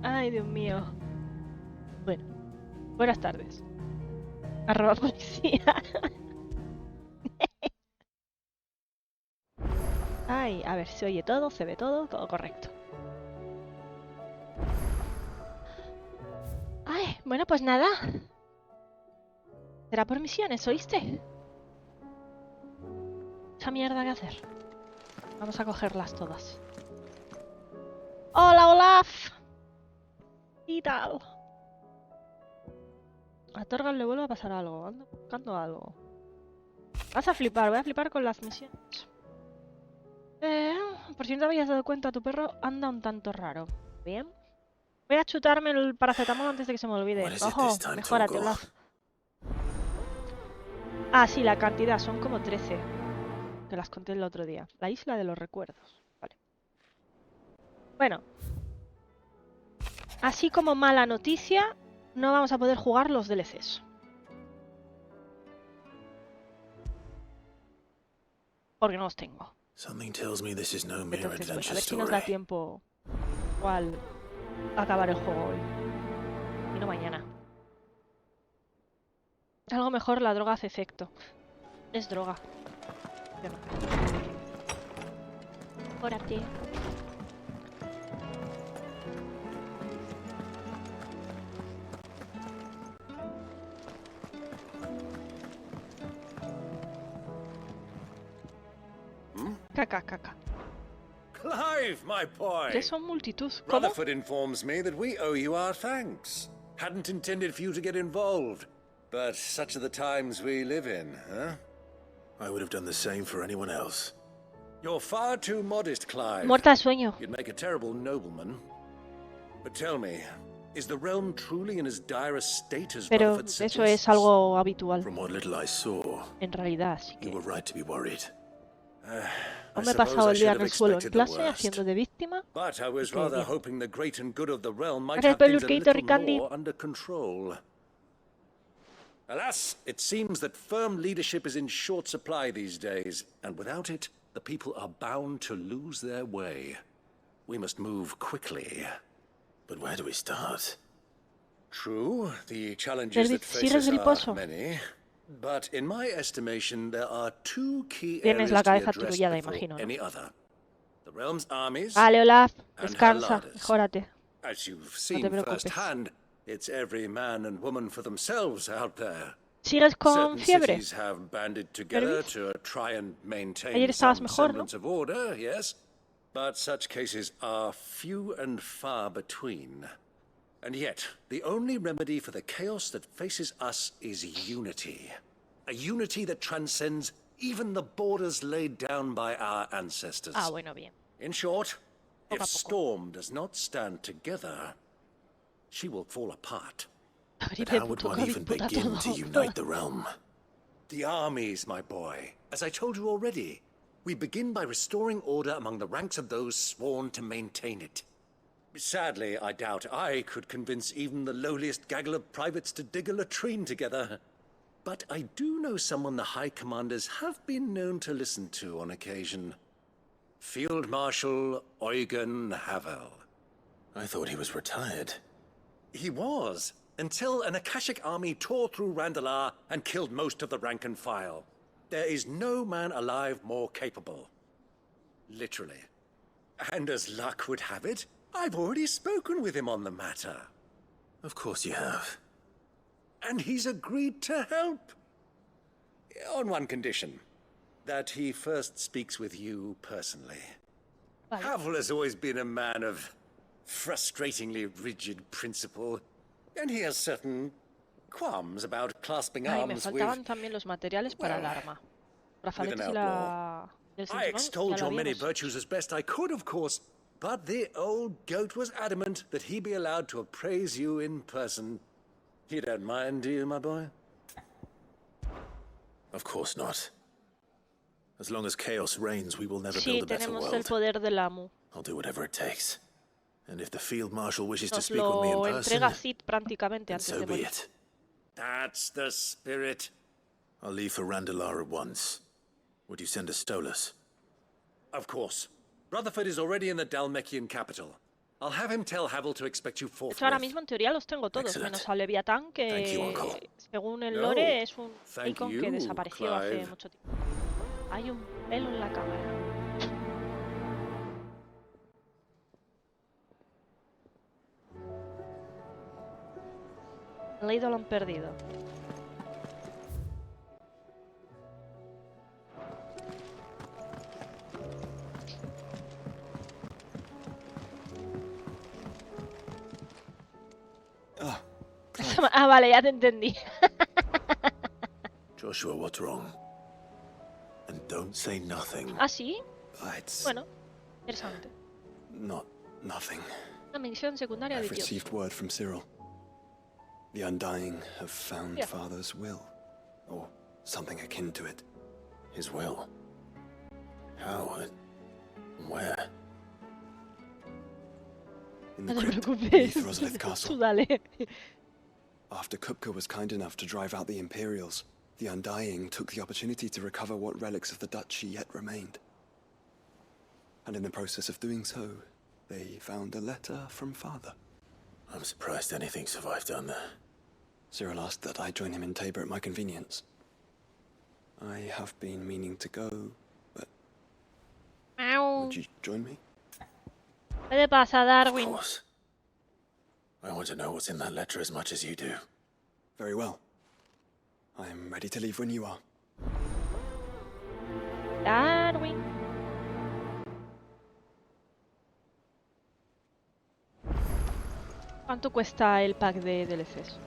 Ay, Dios mío. Bueno, buenas tardes. @policía. Ay, a ver, se oye todo, se ve todo, todo correcto. Ay, bueno, pues nada. Será por misiones, ¿oíste? Mucha mierda que hacer. Vamos a cogerlas todas. ¡Hola, Olaf! ¿Qué tal? A Torgal le vuelve a pasar algo. Ando buscando algo. Vas a flipar, voy a flipar con las misiones. Por si no te habías dado cuenta, tu perro anda un tanto raro. Bien. Voy a chutarme el paracetamol antes de que se me olvide. Ojo, mejórate, Olaf. Ah, sí, la cantidad son como 13. Que las conté el otro día. La isla de los recuerdos. Vale. Bueno. Así como mala noticia, no vamos a poder jugar los DLCs. Porque no los tengo. Entonces, bueno, a ver si nos da tiempo igual a acabar el juego hoy. Y no mañana. Algo mejor, la droga hace efecto. Es droga. Yo no. Órate. Caca, caca. Clive, my boy. ¿Qué son multitud? ¿Cómo? Rutherford informs me that we owe you our thanks. Hadn't intended for you to get involved, but such are the times we live in, huh? I would have done the same for anyone else. You're far too modest, Clive. Muerta de sueño. You'd make a terrible nobleman. But tell me, is the realm truly in as dire a state as Pero Rutherford suggests? eso es algo habitual. From what little I saw, En realidad, sí you que... were right to be worried. No me he pasado el día en el suelo en clase haciendo de víctima. But I was rather hoping the great and good of the realm might Gracias have por el things a Urquito, little Ricandi. more under control. Alas, it seems that firm leadership is in short supply these days, and without it, the people are bound to lose their way. We must move quickly. But where do we start? True, the challenges that face us are many. But in my estimation, there are two key areas Tienes la to be cabeza addressed aturullada, before imagino, ¿no? any other. The realm's armies. Vale, Olaf, and descansa, Haladas. mejórate. As you've No te seen preocupes. firsthand, it's every man and woman for themselves out there. ¿Sigues con Certain fiebre? cities have banded together to try and maintain Ayer estabas some mejor, ¿no? semblance of order, yes. But such cases are few and far between. And yet, the only remedy for the chaos that faces us is unity. A unity that transcends even the borders laid down by our ancestors. Ah, bueno, bien. In short, Poco a if poco. Storm does not stand together, she will fall apart. But how would one even begin to unite the realm? The armies, my boy. As I told you already, we begin by restoring order among the ranks of those sworn to maintain it. Sadly, I doubt I could convince even the lowliest gaggle of privates to dig a latrine together. But I do know someone the High Commanders have been known to listen to on occasion. Field Marshal Eugen Havel. I thought he was retired. He was, until an Akashic army tore through Randalar and killed most of the rank and file. There is no man alive more capable. Literally. And as luck would have it, I've already spoken with him on the matter. Of course you have. And he's agreed to help. On one condition. That he first speaks with you personally. Vale. Havel has always been a man of frustratingly rigid principle. And he has certain qualms about clasping Ay, me arms faltaban with... también los materiales para el arma. Brazaletes y outlaw. la... el I cinturón, extolled ya lo your many habíamos virtues as best I could, of course. But the old goat was adamant that he be allowed to appraise you in person. You don't mind, do you, my boy? Of course not. As long as chaos reigns, we will never Sí, build a better tenemos el world. poder del amo. I'll do whatever it takes. And if the Field Marshal wishes to Nos speak with me lo in person, entrega Cid prácticamente then antes so de be morir. it. That's the spirit. I'll leave for Randalar at once. Would you send a Stolas? Of course. Rutherford is already in the Dalmekian capital. I'll have him tell Havel to expect you De hecho, forthwith. ahora mismo en teoría los tengo todos, Excellent. menos a Leviatán, Thank you, Uncle. que según el No, lore es un thank icon you, que desapareció hace Clive. mucho tiempo. Hay un pelo en la cámara. El ídolo han perdido. Ah, vale, ya te entendí. Joshua, what's wrong? And don't say nothing. ¿Ah, sí? It's Bueno, interesante. not nothing. Una misión secundaria de I've Dios. received word from Cyril. The Undying have found Yeah. Father's will, or something akin to it. His will. How? Where? In the No te crypt preocupes. beneath Rosalith Tú Castle. dale. After Kupka was kind enough to drive out the Imperials, the Undying took the opportunity to recover what relics of the Duchy yet remained. And in the process of doing so, they found a letter from Father. I'm surprised anything survived down there. Cyril asked that I join him in Tabor at my convenience. I have been meaning to go, but Miau. would you join me? ¿Qué te pasa, Of Darwin? course. I want to know what's in that letter as much as you do. Very well. I am ready to leave when you are. Darwin. ¿Cuánto cuesta el pack de DLCs?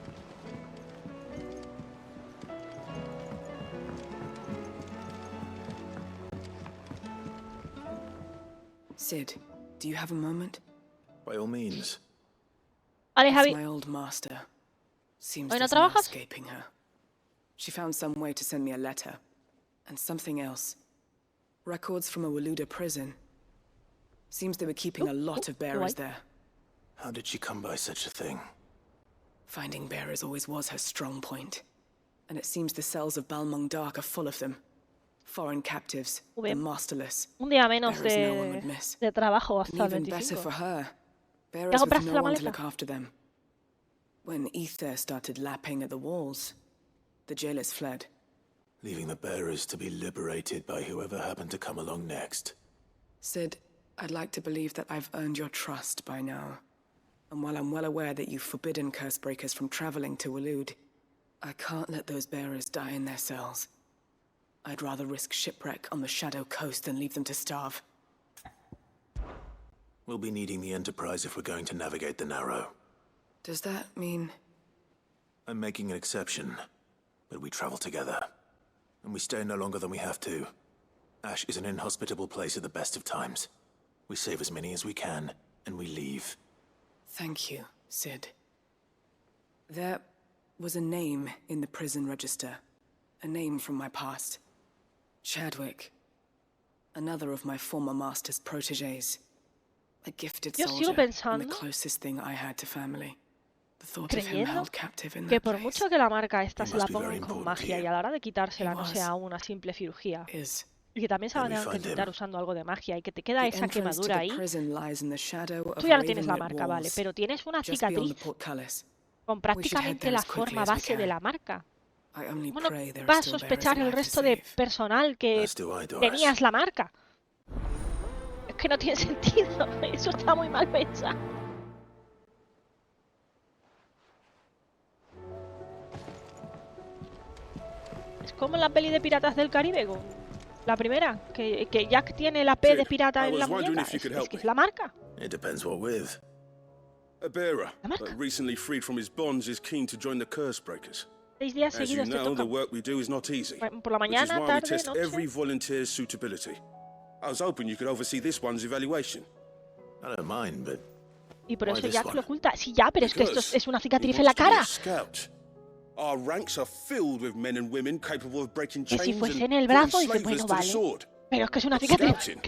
Sid, do you have a moment? By all means. Vale, It's Javi. my old master. Seems ¿Hoy no there's no trabajas? escaping her. She found some way to send me a letter. And something else. Records from a Waluda prison. Seems they were keeping a lot of bearers guay. there. How did she come by such a thing? Finding bearers always was her strong point. And it seems the cells of Balmung Dark are full of them. Foreign captives, Muy the bien. masterless. Un día menos Bearers no one would miss. de trabajo hasta And el even better 25. for her. ¿Ya Bearers with compraste la no one to maleta? look after them. When ether started lapping at the walls, the jailers fled. Leaving the bearers to be liberated by whoever happened to come along next. Sid, I'd like to believe that I've earned your trust by now. And while I'm well aware that you've forbidden Cursebreakers from traveling to Waloed, I can't let those bearers die in their cells. I'd rather risk shipwreck on the Shadow Coast than leave them to starve. We'll be needing the Enterprise if we're going to navigate the Narrow. Does that mean... I'm making an exception, but we travel together. And we stay no longer than we have to. Ash is an inhospitable place at the best of times. We save as many as we can, and we leave. Thank you, Sid. There was a name in the prison register. A name from my past. Chadwick. Another of my former master's protégés. A gifted Yo sigo soldier, and the pensando, closest thing I had to family. The thought of him creyendo, held captive in que that por place mucho que la marca esta He se la must be very pongan con important to magia you. y a la hora de quitársela He no was. sea una simple cirugía, is. y que también se la Can we tengan que find him? quitar usando algo de magia y que te queda The esa entrance to quemadura the ahí, prison lies in the shadow of tú ya no tienes la raven-lit marca, vale, walls, pero tienes una just beyond the cicatriz portcullis. con We should head prácticamente there la as quickly forma as we base de can. la marca. I only ¿Cómo no pray there va are a still bearers sospechar el alive to resto de save. personal que As do I, Doris. tenías la marca? Es que no tiene sentido, eso está muy mal pensado. Es como en la peli de Piratas del Caribe, la primera, que Jack tiene la P de Sid, pirata I en la was wondering muñeca. if you could Es help que es me. la marca. It depends what with. A bearer, La marca. but recently freed from his bonds, is keen to join the Cursebreakers. 6 días As you seguidos te know, the toca. work we do is not easy, Por la which is mañana, why we tarde, test every noche. volunteer's suitability. I was hoping you could oversee this one's evaluation. I don't mind, but Y por Why eso this Jack one? lo oculta. Sí, ya, pero es que esto Because es una he cicatriz en la wants to be cara. a scout. Our ranks are filled with men and women capable of breaking Que si chains fuese and en el putting brazo, dice, slavers bueno, to the vale. sword. Pero es que es una But cicatriz. scouting,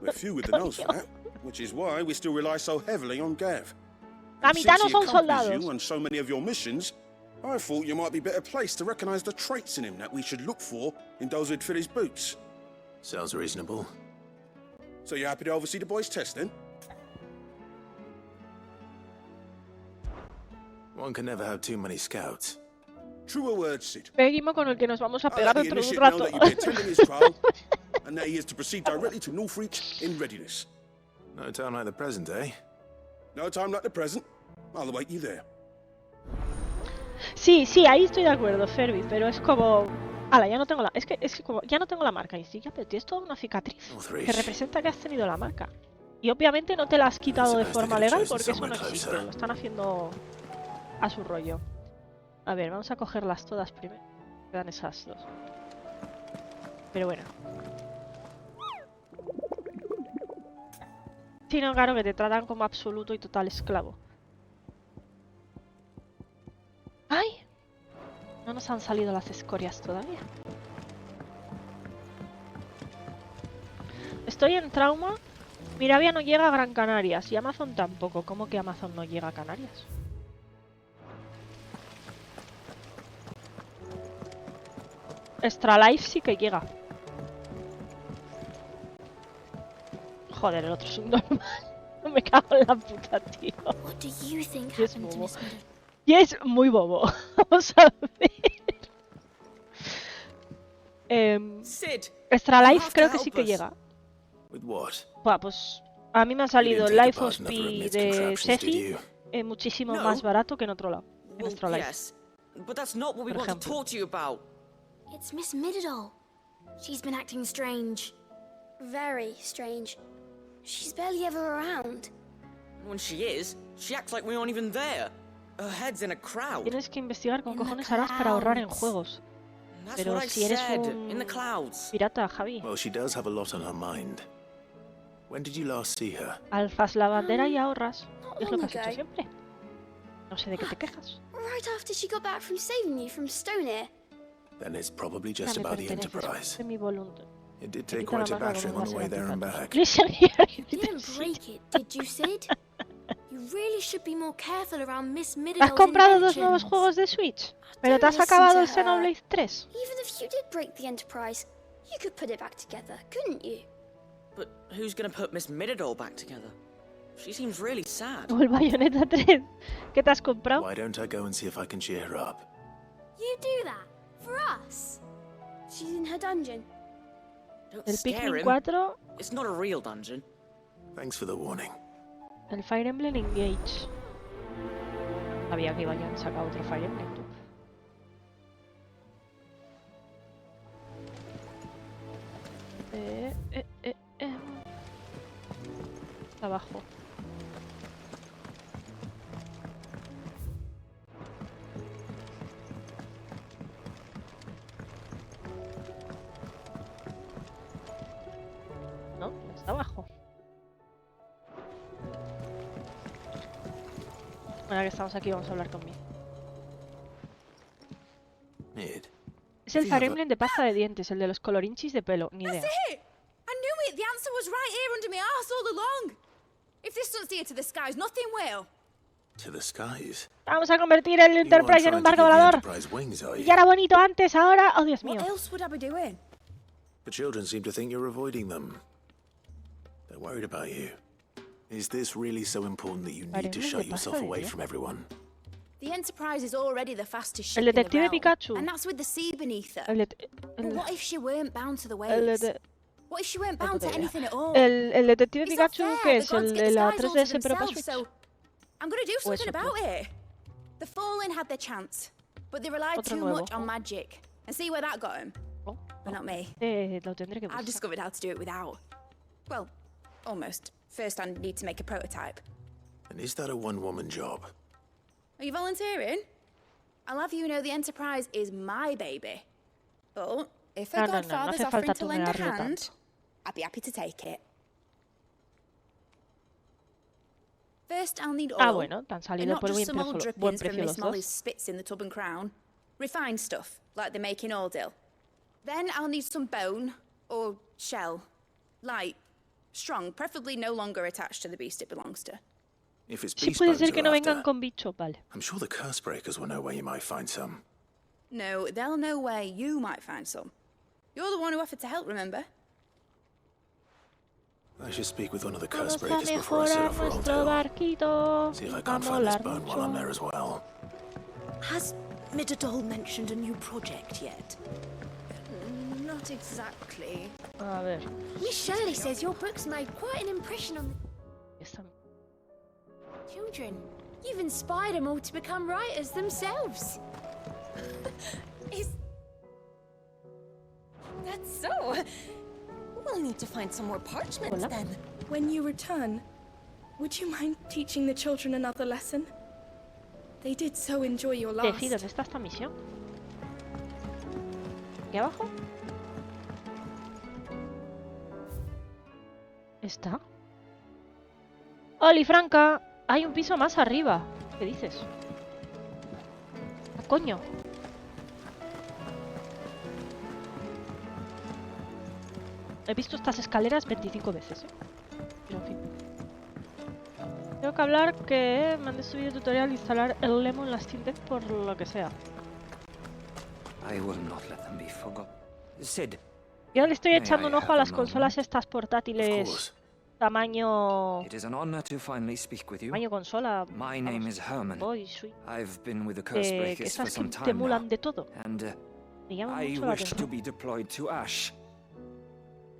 we're few with the nose for that, which is why we still rely so heavily on Gav. La And mitad since no he son accompanies soldados. you on so many of your missions, I thought you might be better placed to recognize the traits in him that we should look for in those who'd fill his boots. sounds reasonable. So you're happy to oversee the boys' test, then? One can never have too many scouts. Truer words, Sid. Seguimos con el que nos vamos a I'll pegar let the dentro de un initiate know rato. that you'll be attending his trial, and that he is to proceed directly to Northreach in readiness. No time like the present, eh? No time like the present. I'll await you there. Sí, sí, ahí estoy de acuerdo, Ferby, pero es como... Ala, ya no tengo la... Es como... Ya no tengo la marca. Y sí, ya, pero tienes toda una cicatriz que representa que has tenido la marca. Y obviamente no te la has quitado de forma legal porque eso no existe. Lo están haciendo a su rollo. A ver, vamos a cogerlas todas primero. Quedan esas dos. Pero bueno. Sí, no, claro, que te tratan como absoluto y total esclavo. ¡Ay! No nos han salido las escorias todavía. Estoy en trauma. Miravia no llega a Gran Canarias y Amazon tampoco. ¿Cómo que Amazon no llega a Canarias? Extra Life sí que llega. Joder, el otro es un normal. No me cago en la puta, tío. Y es bobo. Y es muy bobo. Vamos a ver. Extra Life creo que sí que llega. Buah, pues a mí me ha salido Life OSP de Sefi muchísimo más barato que en otro lado. En Extra Life. Por ejemplo. It's Miss Middledore. She's been acting strange. Very strange. She's barely ever around. When she is, she acts like we aren't even there. Her head's in a crowd. Tienes que investigar con cojones harás para ahorrar en juegos. Pero si eres un pirata, Javi. Well, she does have a lot on her mind. When did you last see her? Alzas la bandera y ahorras. Es lo que has hecho siempre. No sé de qué te quejas. Right after she got back from saving you from Stonehenge. Then it's probably just about the Enterprise. Mi voluntad. It did take quite a battering on the way there and back. You didn't break it, did you, Sid? You really should be more careful around Miss Middledore's ¿Has comprado dos inventions. nuevos juegos de Switch? ¿Pero te has acabado el Xenoblade 3? Even if you did break the Enterprise, you could put it back together, couldn't you? But who's gonna put Miss Middledore back together? She seems really sad. O el Bayonetta 3. ¿Qué te has comprado? Why don't I go and see if I can cheer her up? You do that? For us? She's in her dungeon. Don't El scare Pikmin him. 4. It's not a real dungeon. Thanks for the warning. El Fire Emblem Engage. Sabía que iban a sacar otro Fire Emblem, tú. Está abajo. No, está abajo. Ahora que estamos aquí vamos a hablar conmigo. Es el Fire Emblem de pasta de dientes, el de los colorinchis de pelo, ni idea. I knew it! The answer was right here under my arse all along! If this doesn't steer to the skies, nothing will! To the skies? Vamos a convertir el Enterprise en un barco volador. Ya era bonito antes, ahora... ¡Oh, Dios mío! What else would I be doing? The children seem to think you're avoiding them. They're worried about you. Is this really so important that you need to shut yourself away from everyone? The Enterprise is already the fastest ship El in the detective realm, Pikachu. and that's with the sea beneath her. El But what if she weren't bound to the waves? What if she weren't bound to anything at all? el detective It's not Pikachu, fair. ¿qué The es? gods ¿El get de the la skies all 3DS to pero para themselves, Switch? so I'm gonna do something otro? about it. The Fallen had their chance, but they relied Otro too nuevo. much on magic. And see where that got them? Oh, But not me. lo tendré que buscar. I've discovered how to do it without. Well, almost. First, I need to make a prototype. And is that a one-woman job? Are you volunteering? I'll have you know the Enterprise is my baby. But if her No godfather's hace offering falta to lend a tunearlo hand, tanto. I'd be happy to take it. First, I'll need oil. Bueno, te han And salido not por just buen some old precio drippings from los Miss Molly's dos. spits in the tub and crown. Refined stuff, like they make in Ordil. Then I'll need some bone, or shell. Light, strong, preferably no longer attached to the beast it belongs to. If it's Sí beast puede bones ser que no you're vengan after, con bicho, vale. I'm sure the curse breakers will know where you might find some. No, they'll know where you might find some. You're the one who offered to help, remember? I should speak with one of the curse Vamos a breakers before I set mejorar off for nuestro Oldale. barquito. See if I Va a can't find this molar bone while I'm mucho. there as well. Has Midadol mentioned a new project yet? Not exactly. A ver. Miss Shirley says your books made quite an impression on Esta... the children. You've inspired them all to become writers themselves. Is that so? We'll need to find some more parchments Hola. then. When you return, would you mind teaching the children another lesson? They did so enjoy your last. Decid, ¿dónde está esta misión? ¿Aquí abajo? ¿Está? ¡Oli, Franca! Hay un piso más arriba. ¿Qué dices? ¿Qué coño? He visto estas escaleras 25 veces, ¿eh? Pero en fin. Tengo que hablar que me han destruido el tutorial de instalar el Lemon en la Steam Deck por lo que sea. I will not let them be forgotten. Sid, Yo le estoy May echando I un ojo a have a las consolas moment? estas Of portátiles course. tamaño it is an honor to finally speak with you. consola. My name is Herman. Boy, soy, I've been with the que Cursebreakers for esas some que te time now, emulan de todo. and Me llama I mucho la wish to atención. be deployed to Ash.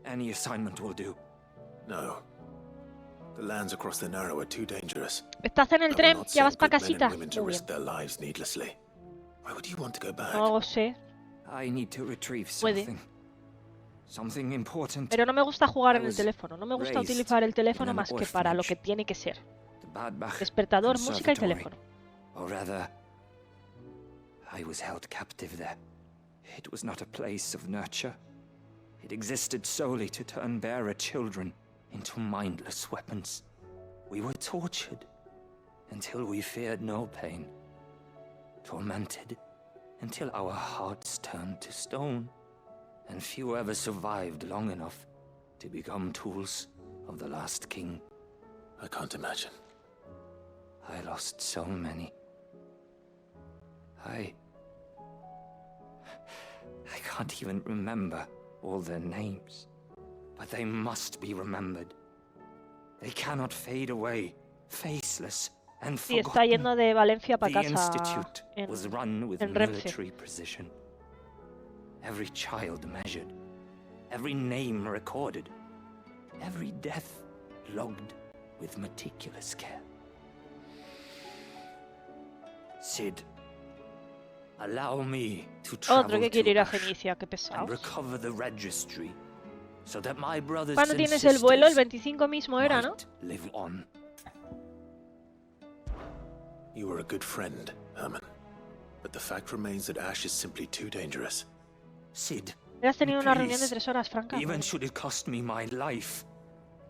Any assignment will do. No. The lands across the Narrow are too dangerous. Estás en el I will tren, not ya vas send pa' good men and casita. women to Muy risk bien. their lives needlessly. Why would you want to go back? No lo sé, I need to retrieve Puede. something. Something important. pero no me gusta jugar I en el was teléfono. No me gusta raised utilizar el teléfono in an más que para lo orphanage. que tiene que ser. The Badbach Despertador, música y Conservatory. teléfono. Or rather, I was held captive there. It was not a place of nurture. It existed solely to turn bearer children into mindless weapons. We were tortured until we feared no pain. Tormented until our hearts turned to stone. And few ever survived long enough to become tools of the last king. I can't imagine. I lost so many. I can't even remember all their names. But they must be remembered. They cannot fade away, faceless and Sí, está forgotten. yendo de Valencia para The casa institute en, was run with en Renfe. military precision. Every child measured, every name recorded, every death logged with meticulous care. Sid, allow me to travel Otro que quiere ir to a Ash Fenicia, qué and pesados. recover the registry, so that my brothers ¿Cuándo and tienes el vuelo? El sisters 25 mismo era, ¿no? might live on. You were a good friend, Herman. But the fact remains that Ash is simply too dangerous. Sid, Has tenido una reunión de please, 3 horas, Franca. even should it cost me my life.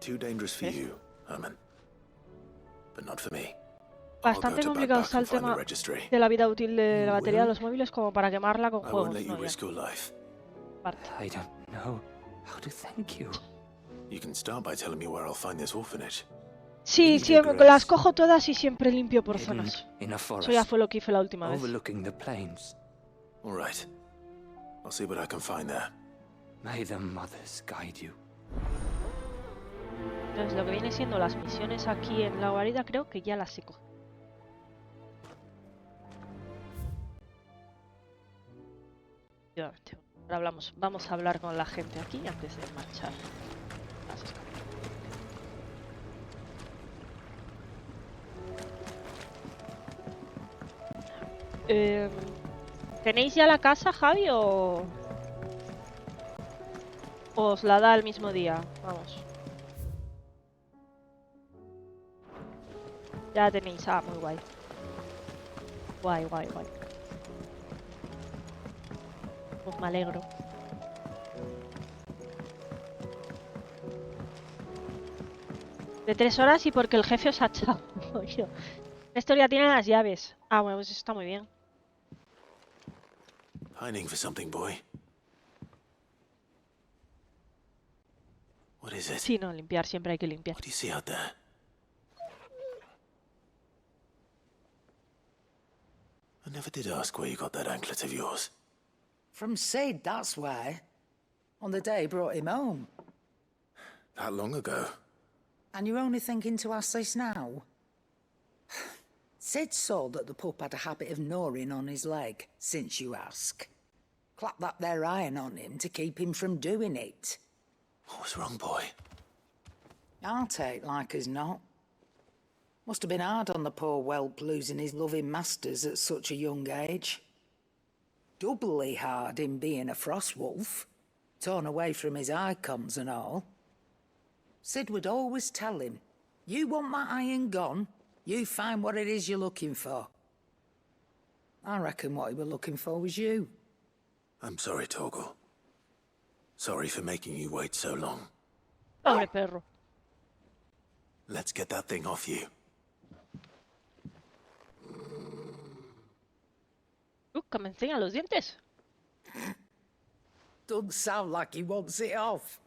Too dangerous for Yes. you, Herman. But not for me. I'll go Bastante to complicado Badbach está el and find the tema registry. de la vida útil de la You batería de will? los móviles como para quemarla con I won't juegos. let you No, ya, risk your life. aparte. I don't know how to thank you. You can start by telling me where I'll find this orphanage. Sí, Easy, siempre, Grace. las cojo todas y siempre limpio por Hidden zonas. in a Eso ya forest, fue lo que hice la última vez. overlooking the plains. All right. I'll see what I can find there. May the mothers guide you. Entonces, lo que viene siendo las misiones aquí en la guarida, creo que ya las he cogido. Efectivamente. Ahora vamos a hablar con la gente aquí antes de marchar. Las escaleras. ¿Tenéis ya la casa, Javi, o os la da el mismo día? Vamos. Ya la tenéis, muy guay. Guay, guay, guay. Pues me alegro. De 3 horas y porque el jefe os ha echado. Néstor ya tiene las llaves. Ah, bueno, pues eso está muy bien. Pining for something, boy. What is it? Sí, no, limpiar, siempre hay que limpiar. What do you see out there? I never did ask where you got that anklet of yours. From Sid, that's why. On the day he brought him home. That long ago. And you're only thinking to ask this now? Sid saw that the pup had a habit of gnawing on his leg, since you ask. Clap that there iron on him to keep him from doing it. What was wrong, boy? I'll take like as not. Must have been hard on the poor whelp losing his loving masters at such a young age. Doubly hard in being a frost wolf, torn away from his icons and all. Sid would always tell him, you want that iron gone, you find what it is you're looking for. I reckon what he was looking for was you. I'm sorry, Torgal. Sorry for making you wait so long. Pobre perro. Let's get that thing off you. Que me enseña los dientes. Doesn't sound like he wants it off.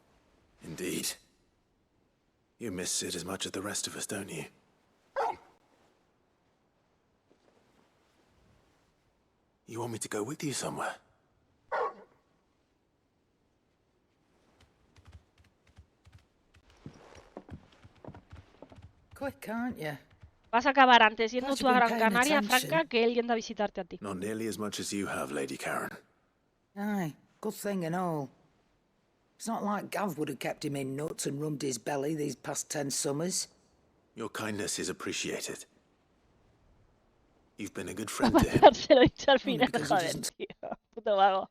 Indeed. You miss Sid as much as the rest of us, don't you? You want me to go with you somewhere? Quick, aren't you? Vas a acabar antes yendo tú a Gran Canaria, Franca, que él yendo a visitarte a ti. Not nearly as much as you have, Lady Karen. Aye, good thing and all. It's not like Gav would have kept him in nuts and rubbed his belly these past 10 summers. Your kindness is appreciated. You've been a good friend Va a to him. pasárselo dicho al final, joder, tío. Puto vago.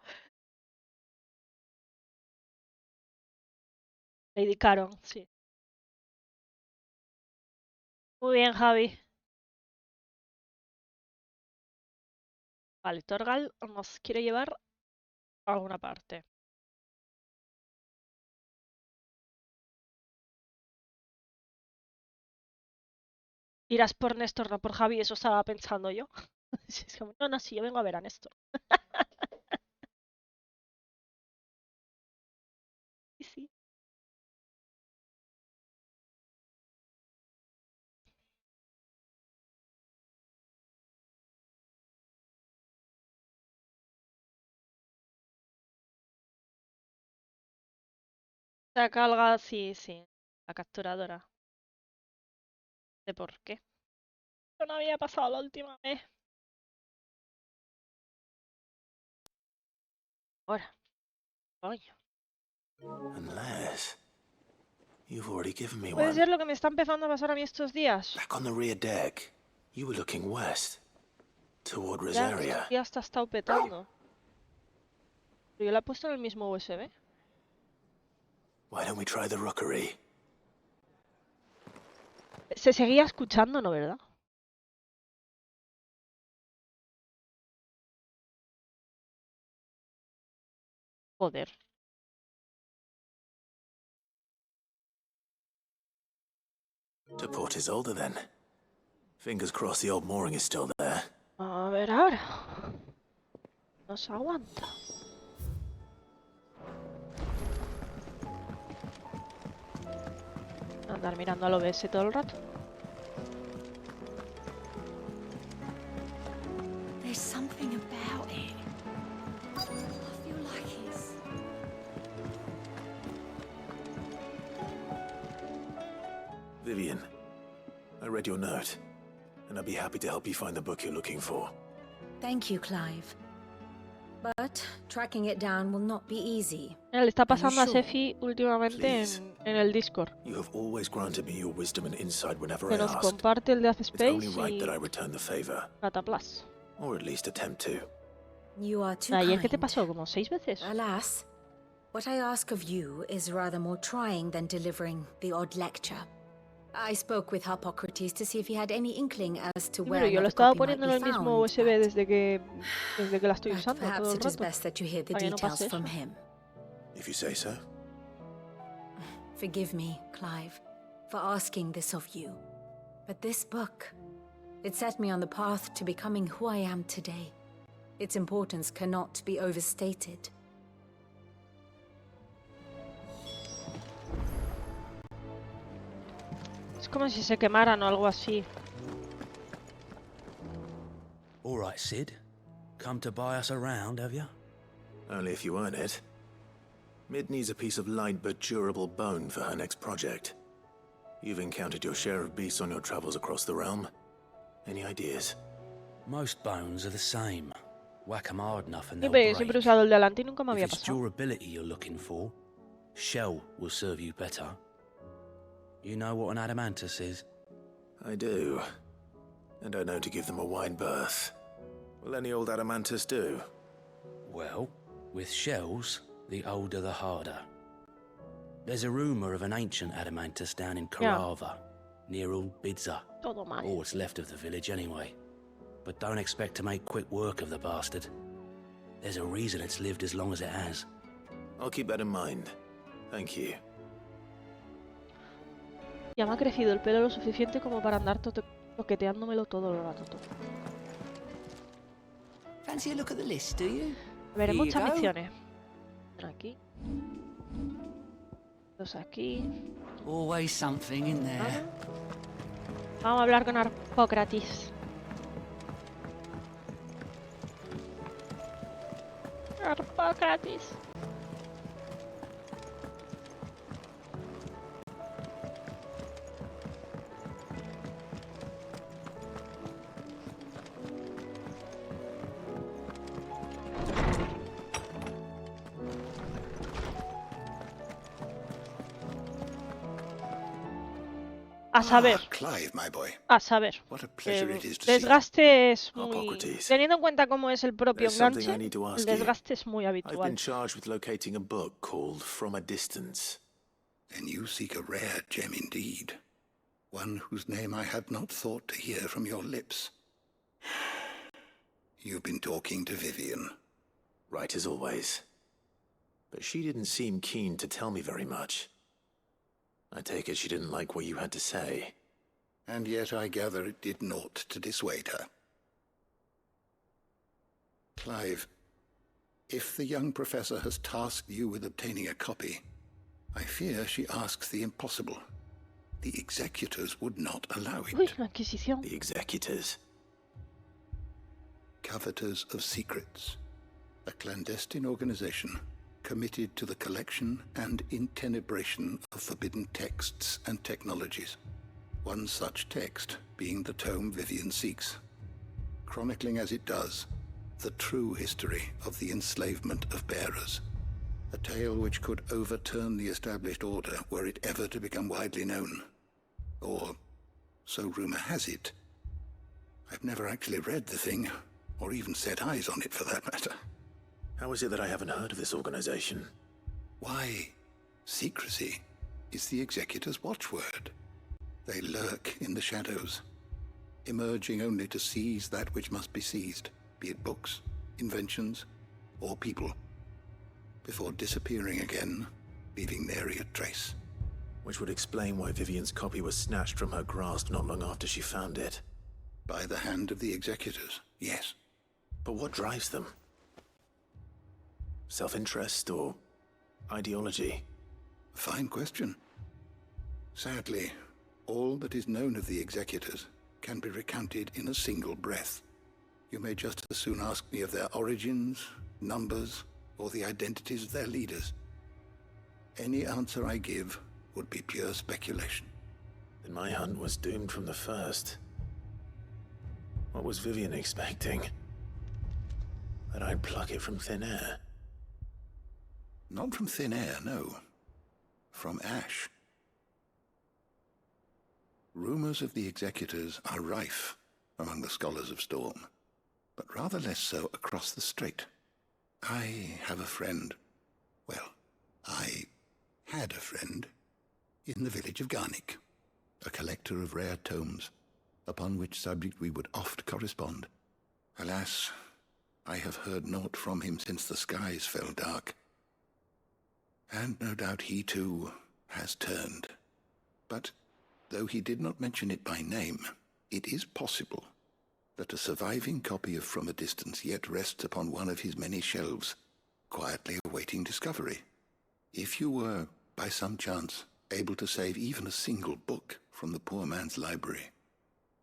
Lady Karen, sí. Muy bien, Javi. Vale, Torgal nos quiere llevar a alguna parte. Irás por Néstor, no por Javi, eso estaba pensando yo. Es como, no, no, sí, yo vengo a ver a Néstor. Sí, sí. La carga, sí, sí. La capturadora. No sé por qué. Esto no había pasado la última vez. Ahora. Coño. Unless... You've already given me Puede one. ser lo que me está empezando a pasar a mí estos días. Back on the rear deck. You were looking west. Toward Ya, Rosaria. estos días te ha estado petando. Pero yo la he puesto en el mismo USB. Why don't we try the rookery? Se seguía escuchando, ¿no, verdad? Joder. To port is older then. Fingers crossed the old mooring is still there. A ver ahora. No se aguanta. Andar mirando al OBS todo el rato. There's something about it. I feel like it's... Vivian, I read your note, and I'd be happy to help you find the book you're looking for. Thank you, Clive. But tracking it down will not be easy. Le está pasando a Sefi últimamente en el Discord. You have always granted me your wisdom and insight whenever Que I nos asked. comparte el Death It's Space only right y that I return the favor, Cataplas. or at least attempt to. You are too ¿Ayer kind. qué te pasó? ¿Como 6 veces? Alas, what I ask of you is rather more trying than delivering the odd lecture. I spoke with Hippocrates to see if he had any inkling as to Sí, where pero yo lo another estaba copy might poniendo en el be mismo found, USB desde que la estoy but usando todo perhaps el it is rato. best that you hear the Para que no details pase from eso. him. If you say so. Forgive me, Clive, for asking this of you. But this book, it set me on the path to becoming who I am today. Its importance cannot be overstated. Es como si se quemaran o algo así. All right, Sid. Come to buy us around, have you? Only if you earn it. Mid needs a piece of light but durable bone for her next project. You've encountered your share of beasts on your travels across the realm. Any ideas? Most bones are the same. Whack 'em hard enough and they'll Siempre he break. usado el de adelante y nunca me If había it's pasado. durability you're looking for, shell will serve you better. You know what an adamantus is? I do. And I know to give them a wide berth. Will any old adamantus do? Well, with shells, the older the harder. There's a rumour of an ancient adamantus down in Karava, near old Bidza. Todo mal. Or what's left of the village anyway. But don't expect to make quick work of the bastard. There's a reason it's lived as long as it has. I'll keep that in mind. Thank you. Ya me ha crecido el pelo lo suficiente como para andar toqueteándomelo todo el rato. Fancy a look at the list, do you? Veré Here you muchas go. misiones. Aquí. Dos aquí. Always something in there. Vamos a hablar con Arpócrates. Arpócrates. A saber. Clive, my boy. A saber. What a pleasure it is to Desgaste es muy... Hippocrates. Teniendo en cuenta cómo es el propio There's something enganche, I need to el ask you. desgaste es muy I've been habitual. charged with locating a book called From a Distance. Then you seek a rare gem indeed. One whose name I had not thought to hear from your lips. You've been talking to Vivian. Right as always. But she didn't seem keen to tell me very much. I take it she didn't like what you had to say. And yet I gather it did naught to dissuade her. Clive, if the young professor has tasked you with obtaining a copy, I fear she asks the impossible. The executors would not allow it. Uy, la Inquisición. The executors? Coveters of Secrets, a clandestine organization committed to the collection and intenebration of forbidden texts and technologies. One such text being the tome Vivian seeks, chronicling as it does the true history of the enslavement of bearers, a tale which could overturn the established order were it ever to become widely known. Or, so rumor has it. I've never actually read the thing, or even set eyes on it for that matter. How is it that I haven't heard of this organization? Why, secrecy is the executor's watchword. They lurk in the shadows, emerging only to seize that which must be seized, be it books, inventions, or people, before disappearing again, leaving nary a trace. Which would explain why Vivian's copy was snatched from her grasp not long after she found it. By the hand of the executors, yes. But what drives them? Self-interest or ideology? Fine question. Sadly, all that is known of the executors can be recounted in a single breath. You may just as soon ask me of their origins, numbers, or the identities of their leaders. Any answer I give would be pure speculation. Then my hunt was doomed from the first. What was Vivian expecting? That I'd pluck it from thin air? Not from thin air, no. From ash. Rumors of the executors are rife among the scholars of Storm, but rather less so across the strait. I have a friend. Well, I had a friend in the village of Garnick, a collector of rare tomes, upon which subject we would oft correspond. Alas, I have heard naught from him since the skies fell dark. And no doubt he too has turned. But though he did not mention it by name, it is possible that a surviving copy of From a Distance yet rests upon one of his many shelves, quietly awaiting discovery. If you were, by some chance, able to save even a single book from the poor man's library,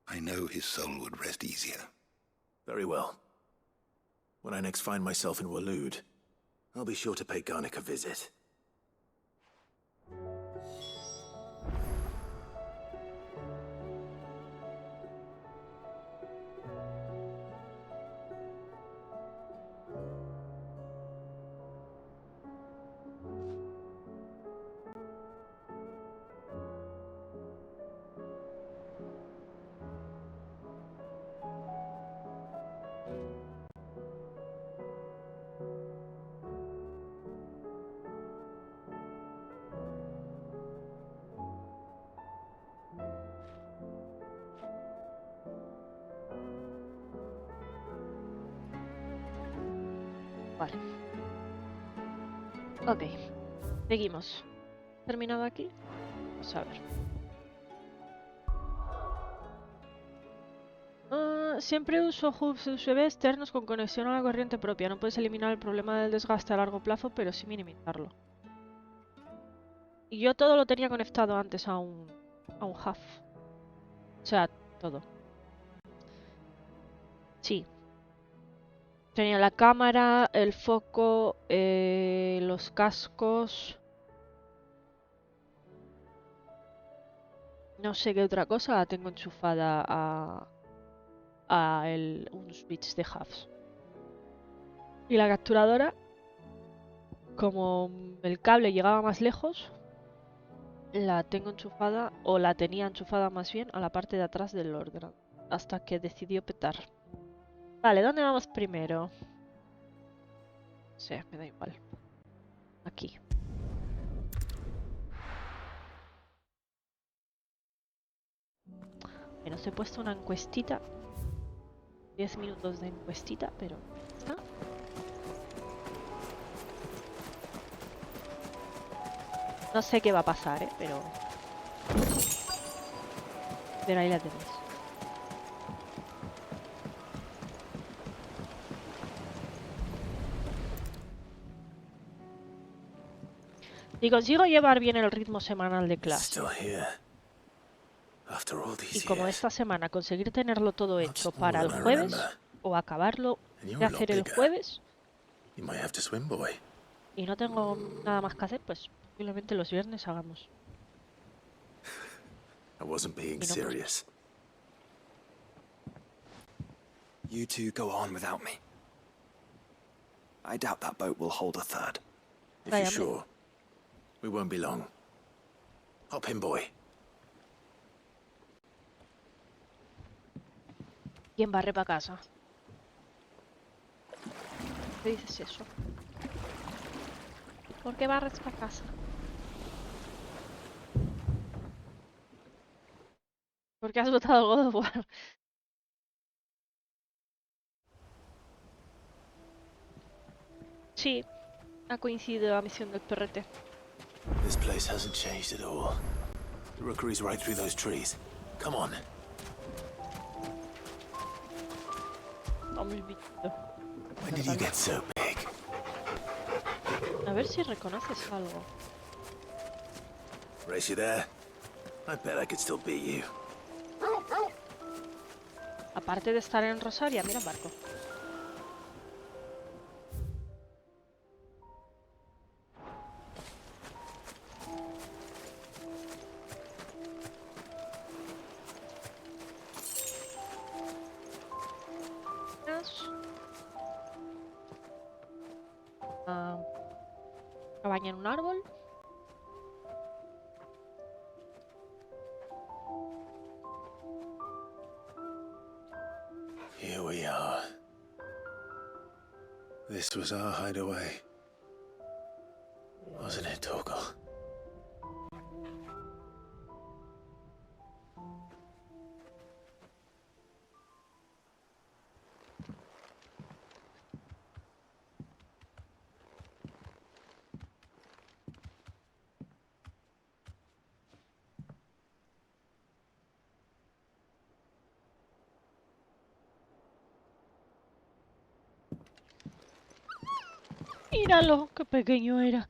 I know his soul would rest easier. Very well. When I next find myself in Waloed, I'll be sure to pay Garnick a visit. Vale. Ok. Seguimos. ¿Terminado aquí? Vamos a ver. Siempre uso hubs USB externos con conexión a la corriente propia. No puedes eliminar el problema del desgaste a largo plazo, pero sí minimizarlo. Y yo todo lo tenía conectado antes a un hub. O sea, todo. Sí. Tenía la cámara, el foco, los cascos. No sé qué otra cosa la tengo enchufada a unos bits de hubs. Y la capturadora, como el cable llegaba más lejos, la tengo enchufada, o la tenía enchufada más bien, a la parte de atrás del ordenador. Hasta que decidió petar. Vale, ¿dónde vamos primero? Sí, me da igual. Aquí. Bueno, os he puesto una encuestita. 10 minutos de encuestita, pero... ¿está? No sé qué va a pasar, pero ahí la tenéis. Si consigo llevar bien el ritmo semanal de clase, y como esta semana conseguir tenerlo todo hecho para el jueves, o acabarlo de hacer el jueves, y no tengo nada más que hacer, pues posiblemente los viernes hagamos. I wasn't being serious. You two go on without me. I doubt that boat will hold a third. If you're sure, we won't be long. Hop in, boy. ¿Quién barre para casa? ¿Qué dices eso? ¿Por qué barres para casa? ¿Por qué has votado God of War? Sí, ha coincidido la misión del perrete. This place hasn't changed at all. The rookery's right through those trees. Come on. Vamos, bichito. When did you get so big? A ver si reconoces algo. Race you there? I bet I could still beat you. Aparte de estar en Rosaria, mira el barco. Cabaña en un árbol. Here we are. This was our hideaway. Wasn't it, Torgal? Míralo, qué pequeño era.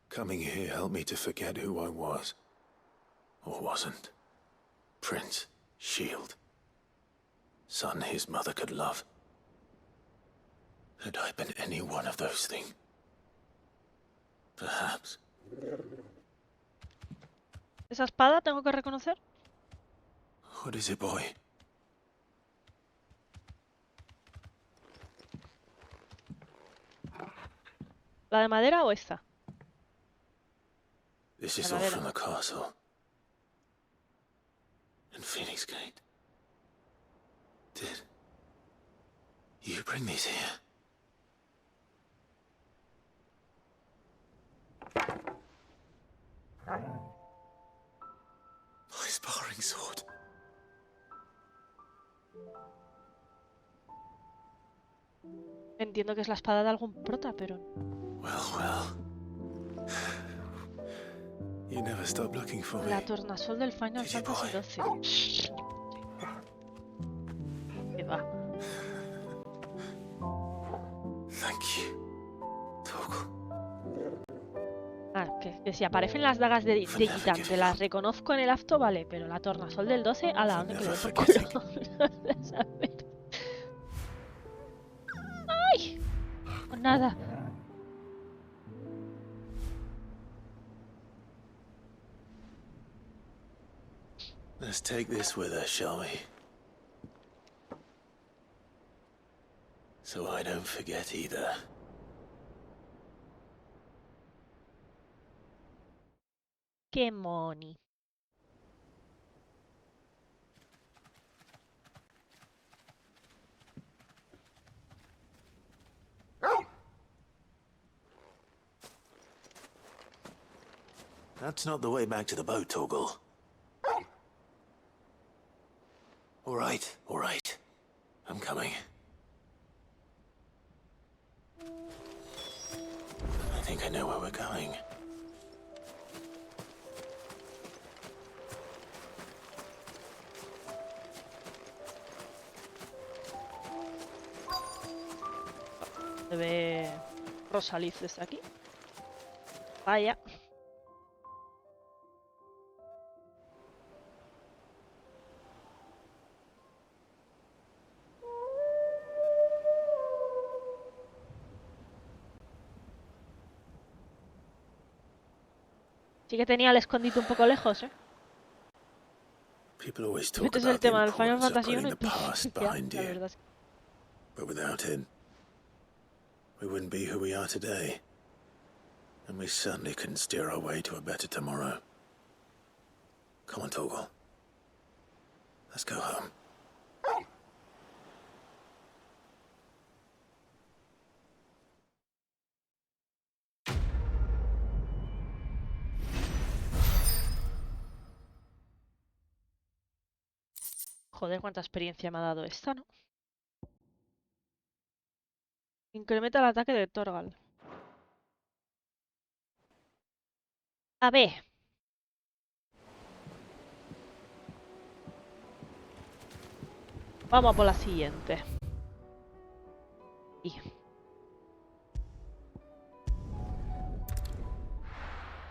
Coming here helped me to forget who I was. Or wasn't. Prince, shield. Son his mother could love. Had I been any one of those things? Perhaps. ¿Esa espada tengo que reconocer? What is it, boy? ¿La de madera o esta? This is all from the castle. In Phoenix Gate. Did you bring these here? My sparring sword. Entiendo que es la espada de algún prota, pero... You never stop looking for me. La tornasol del Final Fantasy XII. ¿Qué va? Thank you. Ah, que si aparecen las dagas de Gitan, te las reconozco en el acto, vale, pero la tornasol del 12, a la onda que le doy por culo. ¡Ay! Pues nada. Let's take this with us, shall we? So I don't forget either. ¡Qué moni! That's not the way back to the boat, Torgal. All right. I'm coming. I think I know where we're going. Se ve Rosaliz desde aquí. Vaya. Sí que tenía el escondite un poco lejos, ¿eh? People always talk Este es el about the tema del Final importance of Fantasy putting 1 the past behind la you. verdad es que... But without it, we wouldn't be who we are today. And we certainly couldn't steer our way to a better tomorrow. Come on, Torgal. Let's go home. Joder, cuánta experiencia me ha dado esta, ¿no? Incrementa el ataque de Torgal. A ver. Vamos a por la siguiente. Y...